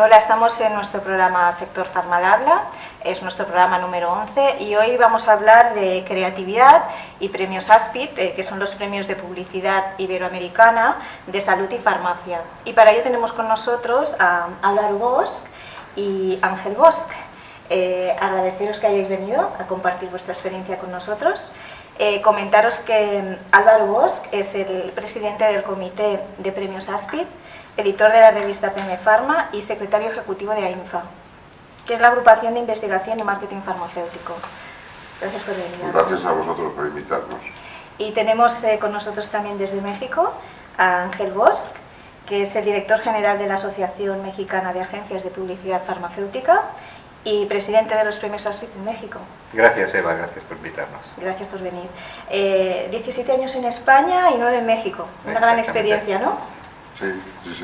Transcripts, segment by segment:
Hola, estamos en nuestro programa Sector Farma al Habla, es nuestro programa número 11 y hoy vamos a hablar de creatividad y premios ASPID, que son los premios de publicidad iberoamericana de salud y farmacia. Y para ello tenemos con nosotros a Álvaro Bosch y Ángel Bosch. Agradeceros que hayáis venido a compartir vuestra experiencia con nosotros. Comentaros que Álvaro Bosch es el presidente del Comité de Premios ASPID, editor de la revista PM Pharma y secretario ejecutivo de AINFA, que es la agrupación de investigación y marketing farmacéutico. Gracias por venir. Gracias a vosotros por invitarnos. Y tenemos con nosotros también desde México a Ángel Bosch, que es el director general de la Asociación Mexicana de Agencias de Publicidad Farmacéutica y presidente de los premios ASPID en México. Gracias, Eva, gracias por invitarnos. Gracias por venir. 17 años en España y 9 en México. Una gran experiencia, ¿no? Sí,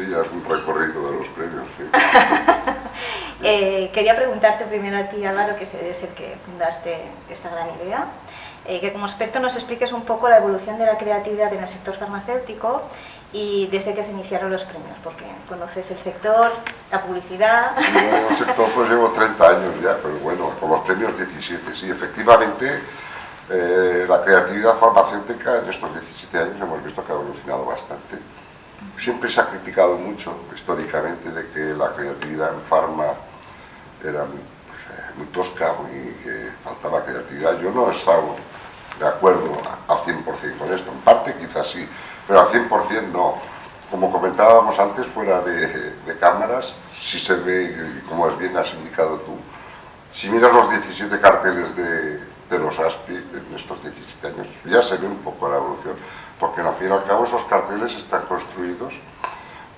ya es un recorrido de los premios, sí. Quería preguntarte primero a ti, Álvaro, que eres el que fundaste esta gran idea, que como experto nos expliques un poco la evolución de la creatividad en el sector farmacéutico y desde que se iniciaron los premios, porque conoces el sector, la publicidad... Sí, bueno, el sector pues llevo 30 años ya, pero bueno, con los premios 17, sí, efectivamente la creatividad farmacéutica en estos 17 años hemos visto que ha evolucionado bastante. Siempre se ha criticado mucho históricamente de que la creatividad en farma era muy tosca, que faltaba creatividad. Yo no he estado de acuerdo al 100% con esto, en parte quizás sí, pero al 100% no. Como comentábamos antes, fuera de cámaras, si se ve, y como bien has indicado tú, si miras los 17 carteles de los ASPID en estos 17 años, ya se ve un poco la evolución, porque al fin y al cabo esos carteles están construidos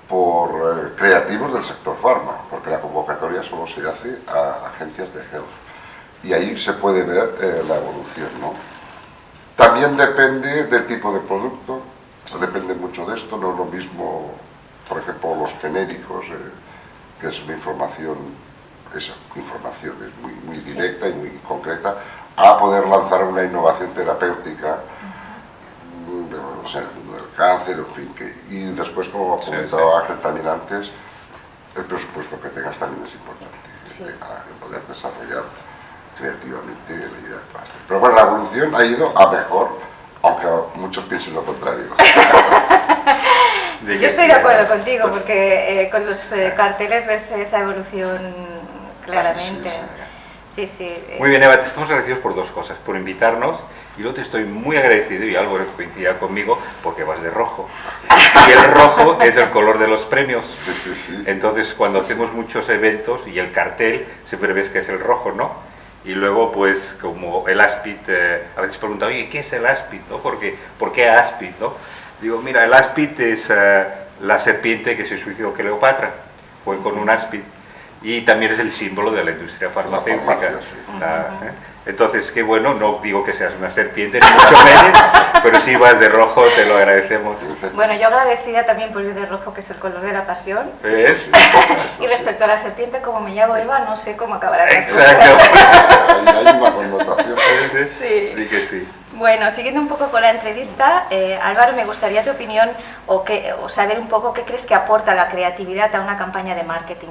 por creativos del sector farma, porque la convocatoria solo se hace a agencias de health, y ahí se puede ver la evolución, ¿no? También depende del tipo de producto, depende mucho de esto, no es lo mismo, por ejemplo, los genéricos, que es una información, esa información es muy directa y muy concreta, a poder lanzar una innovación terapéutica, no sé, en el mundo del cáncer, en fin, y después, como ha comentado Ángel también antes, el presupuesto que tengas también es importante en poder desarrollar creativamente la idea que vas a hacer. Pero bueno, la evolución ha ido a mejor, aunque muchos piensen lo contrario. Yo estoy de acuerdo contigo, porque con los carteles ves esa evolución claramente. Sí. Muy bien, Eva, te estamos agradecidos por dos cosas, por invitarnos, y luego te estoy muy agradecido, y Álvaro coincidirá conmigo, porque vas de rojo. Y el rojo es el color de los premios. Sí. Entonces, cuando hacemos muchos eventos, y el cartel, siempre ves que es el rojo, ¿no? Y luego, pues, como el ASPID, a veces preguntan, oye, ¿qué es el ASPID? ¿No? ¿Por qué ASPID? ¿No? Digo, mira, el ASPID es la serpiente que se suicidó Cleopatra, fue con un ASPID. Y también es el símbolo de la industria farmacéutica. Entonces, qué bueno, no digo que seas una serpiente, ni mucho menos, pero si vas de rojo, te lo agradecemos. Bueno, yo agradecida también por ir de rojo, que es el color de la pasión. ¿Ves? Y respecto a la serpiente, como me llamo Eva, no sé cómo acabará la Exacto. Hay una connotación. Sí. Di que sí. Bueno, siguiendo un poco con la entrevista, Álvaro, me gustaría tu opinión o saber un poco qué crees que aporta la creatividad a una campaña de marketing.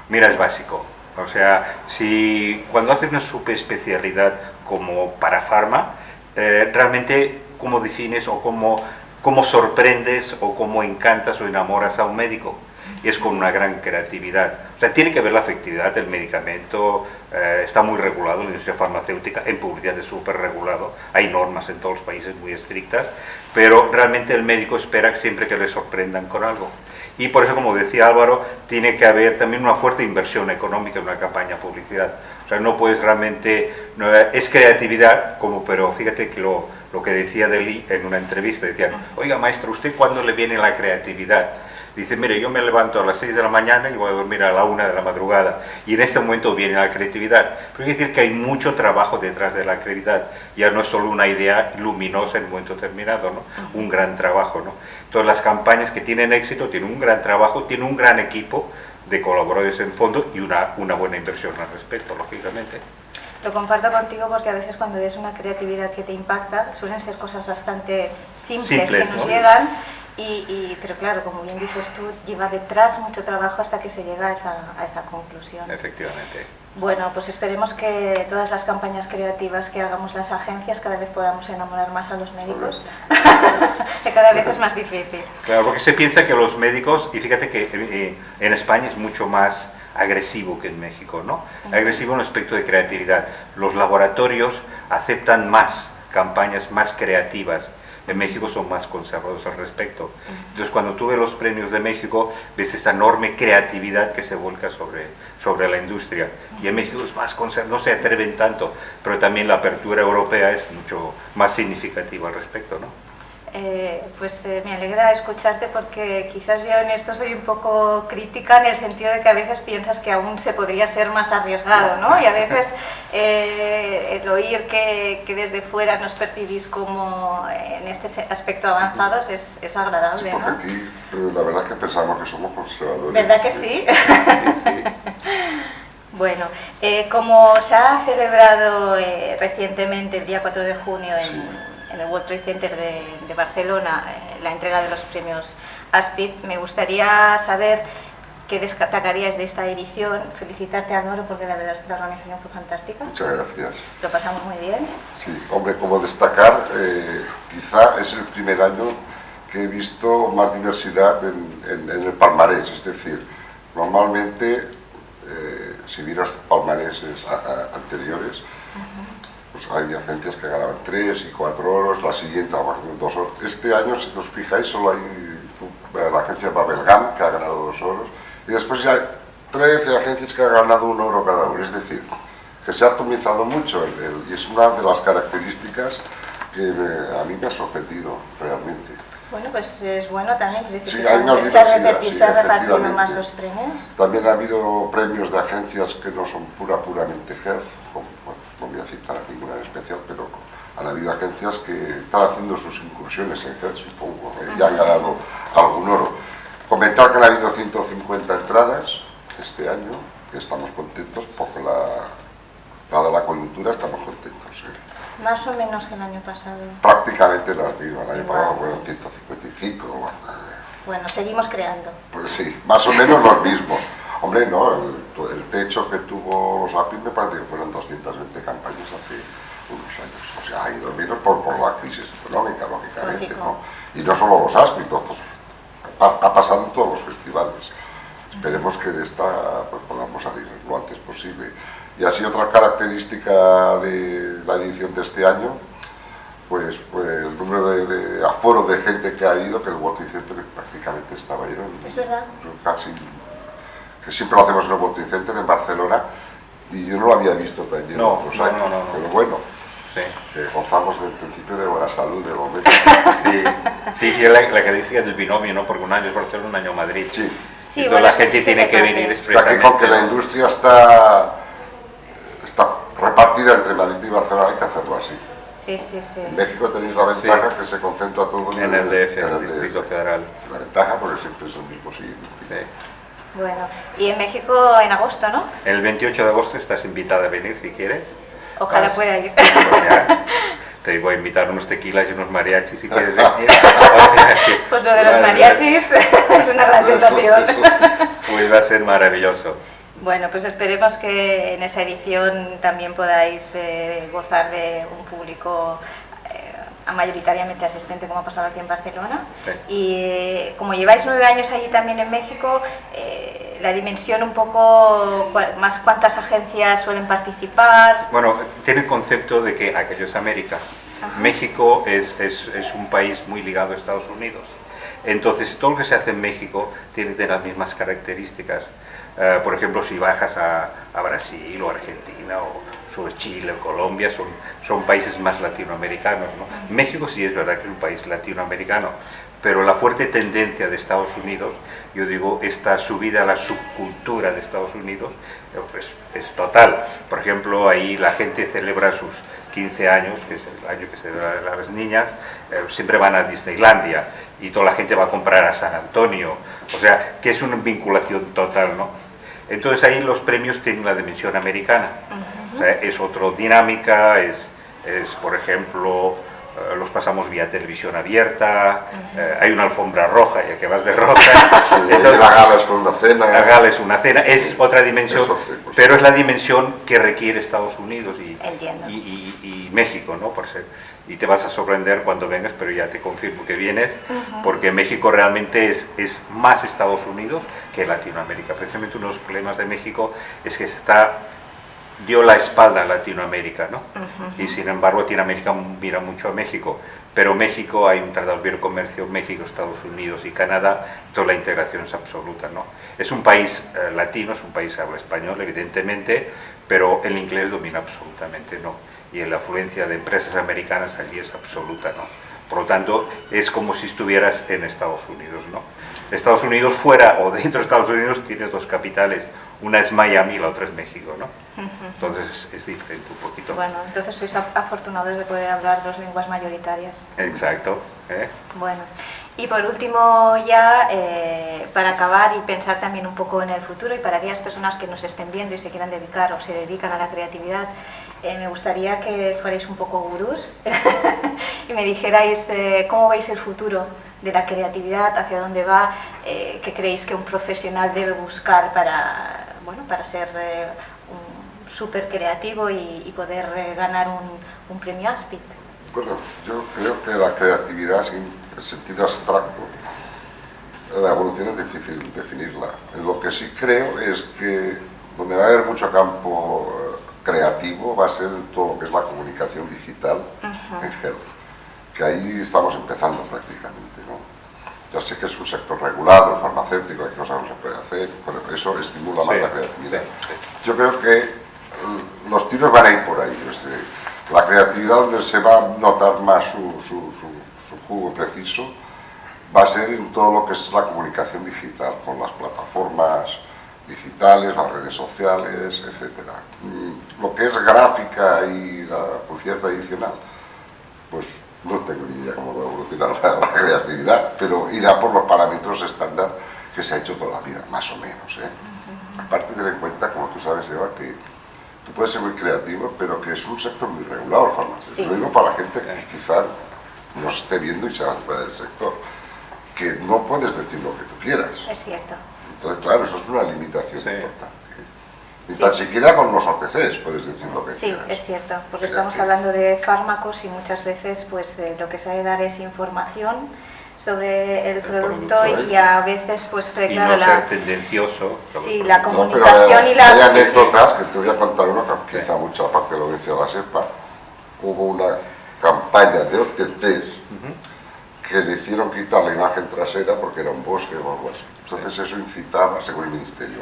Mira, es básico. O sea, si cuando haces una subespecialidad como para farma, realmente cómo defines o cómo sorprendes o cómo encantas o enamoras a un médico. Y es con una gran creatividad. O sea, tiene que ver la efectividad del medicamento, está muy regulado en la industria farmacéutica, en publicidad es súper regulado, hay normas en todos los países muy estrictas, pero realmente el médico espera siempre que le sorprendan con algo. Y por eso, como decía Álvaro, tiene que haber también una fuerte inversión económica en una campaña de publicidad. O sea, no puedes realmente, es creatividad, pero fíjate que lo que decía Dalí en una entrevista, decían, oiga maestro, ¿usted cuándo le viene la creatividad? Dice, mire, yo me levanto a las 6 de la mañana y voy a dormir a la 1 de la madrugada, y en este momento viene la creatividad. Pero quiere decir que hay mucho trabajo detrás de la creatividad, ya no es solo una idea luminosa en un momento determinado, ¿no? Un gran trabajo, ¿no? Entonces las campañas que tienen éxito tienen un gran trabajo, tienen un gran equipo de colaboradores en fondo y una buena inversión al respecto, lógicamente. Lo comparto contigo porque a veces cuando ves una creatividad que te impacta, suelen ser cosas bastante simples que nos ¿no? llegan, pero claro, como bien dices tú, lleva detrás mucho trabajo hasta que se llega a esa conclusión. Efectivamente. Bueno, pues esperemos que todas las campañas creativas que hagamos las agencias cada vez podamos enamorar más a los médicos, que cada vez es más difícil. Claro, porque se piensa que los médicos, y fíjate que en España es mucho más agresivo que en México, ¿no? Agresivo en el aspecto de creatividad. Los laboratorios aceptan más campañas más creativas. En México son más conservadores al respecto. Entonces, cuando tú ves los premios de México, ves esta enorme creatividad que se volca sobre la industria. Y en México es más conservador, no se atreven tanto, pero también la apertura europea es mucho más significativa al respecto, ¿no? Me alegra escucharte porque quizás yo en esto soy un poco crítica en el sentido de que a veces piensas que aún se podría ser más arriesgado, ¿no? Y a veces el oír que desde fuera nos percibís como en este aspecto avanzados es agradable, sí, porque ¿no? aquí la verdad es que pensamos que somos conservadores. ¿Verdad que sí? Sí. Bueno, como se ha celebrado recientemente, el día 4 de junio, en el World Trade Center de Barcelona, la entrega de los premios ASPID, me gustaría saber qué destacarías de esta edición. Felicitarte, Álvaro, porque la verdad es que la organización fue fantástica. Muchas gracias. Lo pasamos muy bien. Sí, hombre, como destacar, quizá es el primer año que he visto más diversidad en el palmarés, es decir, normalmente, si miras palmareses anteriores, pues hay agencias que ganaban 3 y 4 oros, la siguiente a 2 oros. Este año, si os fijáis, solo hay la agencia Babelgam, que ha ganado 2 oros, y después ya hay 13 agencias que han ganado 1 oro cada uno. Es decir, que se ha atomizado mucho y es una de las características que a mí me ha sorprendido realmente. Bueno, pues es bueno también, es decir, Sí, que hay una se ha diversidad, repartido más efectivamente. los premios. También ha habido premios de agencias que no son puramente health, no voy a citar a ninguna en especial, pero han habido agencias que están haciendo sus incursiones en health, supongo, que ya han ganado algún oro. Comentar que han habido 150 entradas este año, que estamos contentos porque dada la coyuntura estamos contentos. Más o menos que el año pasado. Prácticamente las mismas, el año Igual. pasado fueron 155. Bueno, seguimos creando. Pues sí, más o menos los mismos. Hombre, no, el techo que tuvo los API me parece que fueron 220 campañas hace unos años. O sea, ha ido menos por la crisis económica, lógicamente, ¿no? Y no solo los ASPI, pues, ha pasado en todos los festivales. Esperemos que de esta pues, podamos salir lo antes posible. Y así otra característica de la edición de este año, pues el número de aforo de gente que ha ido, que el World Trade Center prácticamente estaba lleno. Es verdad. Casi, que siempre lo hacemos en el World Trade Center en Barcelona, y yo no lo había visto tan lleno otros años. No. Pero bueno, Sí. que gozamos del principio de buena salud de momento. Sí, la característica del binomio, ¿no? Porque un año es Barcelona, un año Madrid. Sí. Sí, Y toda bueno, la eso gente sí se tiene que reparte. venir Ya expresamente. que con que la industria está repartida entre Madrid y Barcelona, hay que hacerlo así. Sí. En México tenéis la ventaja que se concentra todo En el DF, en en el Distrito Federal. La ventaja porque siempre es el mismo sitio. Sí. Bueno, y en México en agosto, ¿no? El 28 de agosto estás invitada a venir si quieres. Ojalá Vas. pueda ir. Pues ya, te voy a invitar unos tequilas y unos mariachis si quieres venir. O sea que Pues lo de los va a- mariachis es una gran tentación. Eso sí. Pues va a ser maravilloso. Bueno, pues esperemos que en esa edición también podáis gozar de un público mayoritariamente asistente, como ha pasado aquí en Barcelona. Sí. Y como lleváis 9 años allí también en México, la dimensión un poco más, cuántas agencias suelen participar. Bueno, tiene el concepto de que aquello es América. Ajá. México es un país muy ligado a Estados Unidos. Entonces, todo lo que se hace en México tiene que tener las mismas características. Por ejemplo, si bajas a Brasil o Argentina o sobre Chile, Colombia, son países más latinoamericanos, ¿no? México sí es verdad que es un país latinoamericano, pero la fuerte tendencia de Estados Unidos, yo digo, esta subida a la subcultura de Estados Unidos, pues, es total. Por ejemplo, ahí la gente celebra sus 15 años, que es el año que se celebra a las niñas, siempre van a Disneylandia y toda la gente va a comprar a San Antonio, o sea, que es una vinculación total, ¿no? Entonces ahí los premios tienen la dimensión americana, o sea, es otra dinámica, es por ejemplo, los pasamos vía televisión abierta, hay una alfombra roja, ya que vas de roja. Entonces, la gala es con una cena. La gala es una cena, es otra dimensión, pues, pero es la dimensión que requiere Estados Unidos y México, ¿no? Y te vas a sorprender cuando vengas, pero ya te confirmo que vienes, porque México realmente es más Estados Unidos que Latinoamérica. Precisamente uno de los problemas de México es que dio la espalda a Latinoamérica, ¿no? Y sin embargo Latinoamérica mira mucho a México, pero México hay un tratado de libre comercio, México, Estados Unidos y Canadá, toda la integración es absoluta, ¿no? Es un país latino, es un país que habla español, evidentemente, pero el inglés domina absolutamente, ¿no? Y la afluencia de empresas americanas allí es absoluta, ¿no? Por lo tanto, es como si estuvieras en Estados Unidos, ¿no? Estados Unidos fuera o dentro de Estados Unidos tiene dos capitales, una es Miami y la otra es México, ¿no? Entonces es diferente un poquito. Bueno, entonces sois afortunados de poder hablar dos lenguas mayoritarias. Exacto. Bueno, y por último ya, para acabar y pensar también un poco en el futuro y para aquellas personas que nos estén viendo y se quieran dedicar o se dedican a la creatividad, me gustaría que fuerais un poco gurús y me dijerais cómo veis el futuro de la creatividad, hacia dónde va, qué creéis que un profesional debe buscar para ser un súper creativo y poder ganar un premio Aspit. Bueno, yo creo que la creatividad en el sentido abstracto, la evolución es difícil definirla. Lo que sí creo es que donde va a haber mucho campo creativo va a ser todo lo que es la comunicación digital en health, que ahí estamos empezando prácticamente, ¿no? Ya sé que es un sector regulado, el farmacéutico, hay cosas que no se puede hacer, pero eso estimula más la creatividad. Yo creo que los tiros van a ir por ahí. La creatividad donde se va a notar más su jugo preciso va a ser en todo lo que es la comunicación digital, con las plataformas digitales, las redes sociales, etcétera. Lo que es gráfica y la publicidad tradicional, pues no tengo ni idea cómo va a evolucionar la creatividad, pero irá por los parámetros estándar que se ha hecho toda la vida, más o menos, ¿eh? Aparte, tener en cuenta, como tú sabes, Eva, que tú puedes ser muy creativo, pero que es un sector muy regulado el farmacéutico. Sí. Lo digo para la gente que quizá nos esté viendo y se va fuera del sector, que no puedes decir lo que tú quieras. Es cierto. Entonces, claro, eso es una limitación importante. Ni tan siquiera con los OTCs puedes decir lo que quieras. Sí, es cierto, porque estamos hablando de fármacos y muchas veces pues lo que se ha de dar es información sobre el producto y a veces pues y claro, no ser tendencioso. Sí, la No, comunicación pero y la... hay anécdotas que te voy a contar una que quizá mucha parte lo decía la SEPA. Hubo una campaña de OTCs que le hicieron quitar la imagen trasera porque era un bosque o algo así. Entonces eso incitaba, según el ministerio,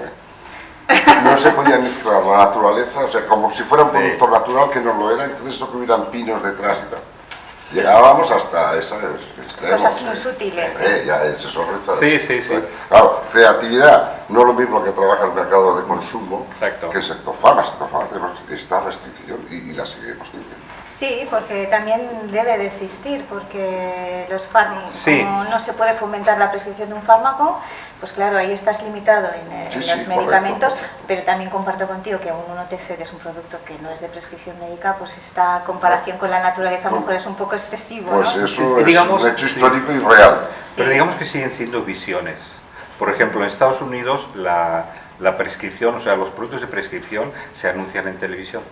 no se podía mezclar la naturaleza, o sea, como si fuera un producto natural que no lo era, entonces eso que hubieran pinos detrás y tal. Llegábamos hasta esas extremos. Cosas muy sutiles. Ya es eso reto. Sí. Claro, creatividad, no es lo mismo que trabaja el mercado de consumo que el sector farma. El sector farma tenemos esta restricción y la seguiremos teniendo. Sí, porque también debe de existir, porque los fármacos, como no se puede fomentar la prescripción de un fármaco, pues claro, ahí estás limitado en los medicamentos, correcto. Pero también comparto contigo que un OTC, que es un producto que no es de prescripción médica, pues esta comparación con la naturaleza a lo mejor es un poco excesivo, pues ¿no? Eso es un hecho histórico y real. Sí. Pero digamos que siguen siendo visiones. Por ejemplo, en Estados Unidos la prescripción, o sea, los productos de prescripción se anuncian en televisión.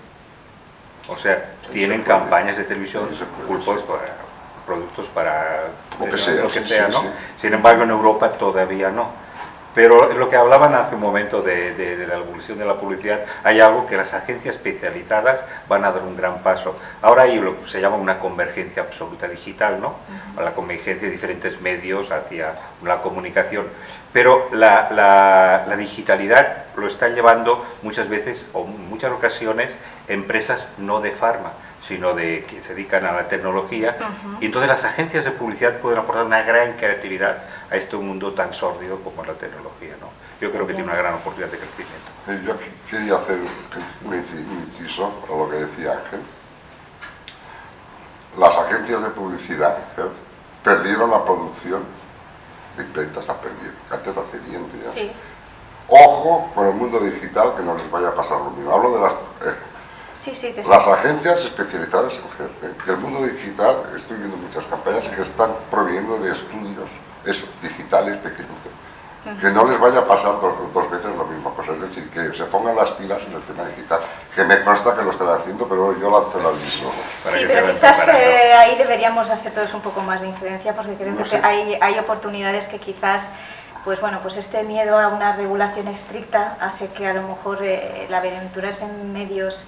O sea, tienen campañas de televisión, productos para lo que sea, ¿no? Sin embargo, en Europa todavía no. Pero lo que hablaban hace un momento de la evolución de la publicidad, hay algo que las agencias especializadas van a dar un gran paso. Ahora hay lo que se llama una convergencia absoluta digital, ¿no? La convergencia de diferentes medios hacia la comunicación. Pero la digitalidad lo están llevando muchas veces, o en muchas ocasiones, empresas no de farma, sino que se dedican a la tecnología, y entonces las agencias de publicidad pueden aportar una gran creatividad a este mundo tan sórdido como es la tecnología, ¿no? Yo creo que tiene una gran oportunidad de crecimiento. Yo aquí quería hacer un inciso a lo que decía Ángel. Las agencias de publicidad perdieron la producción de imprentas, la perdieron, antes la tenían ya. Sí. Ojo con el mundo digital, que no les vaya a pasar lo mismo. Hablo de las agencias especializadas en el mundo digital. Estoy viendo muchas campañas que están proveyendo de estudios digitales pequeñitos, que no les vaya a pasar dos veces la misma cosa, es decir, que se pongan las pilas en el tema digital, que me consta que lo están haciendo, pero yo lanzo el aviso. Sí, pero quizás ahí deberíamos hacer todos un poco más de incidencia, porque creo que hay oportunidades que quizás, pues bueno, pues este miedo a una regulación estricta hace que a lo mejor el aventurarse en medios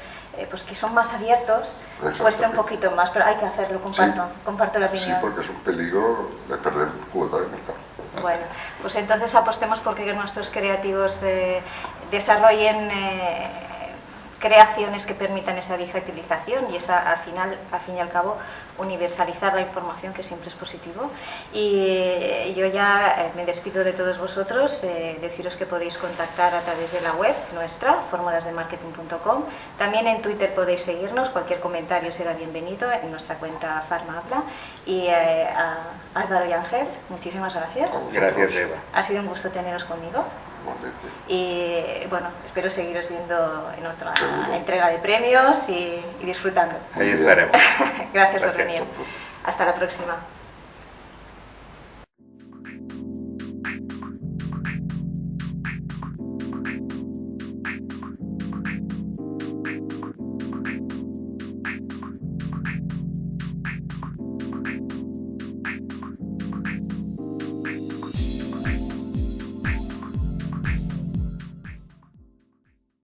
pues que son más abiertos cueste un poquito más, pero hay que hacerlo, comparto la opinión. Sí, porque es un peligro de perder cuota de mercado. Bueno, pues entonces apostemos por que nuestros creativos desarrollen creaciones que permitan esa digitalización y esa, al fin y al cabo, universalizar la información, que siempre es positivo. Y yo ya me despido de todos vosotros, deciros que podéis contactar a través de la web nuestra, formulasdemarketing.com. También en Twitter podéis seguirnos, cualquier comentario será bienvenido en nuestra cuenta Farmabla. Y a Álvaro y Ángel, muchísimas gracias. Gracias, Eva. Ha sido un gusto teneros conmigo. Y bueno, espero seguiros viendo en otra entrega de premios y disfrutando. Ahí estaremos. Gracias por venir. Hasta la próxima.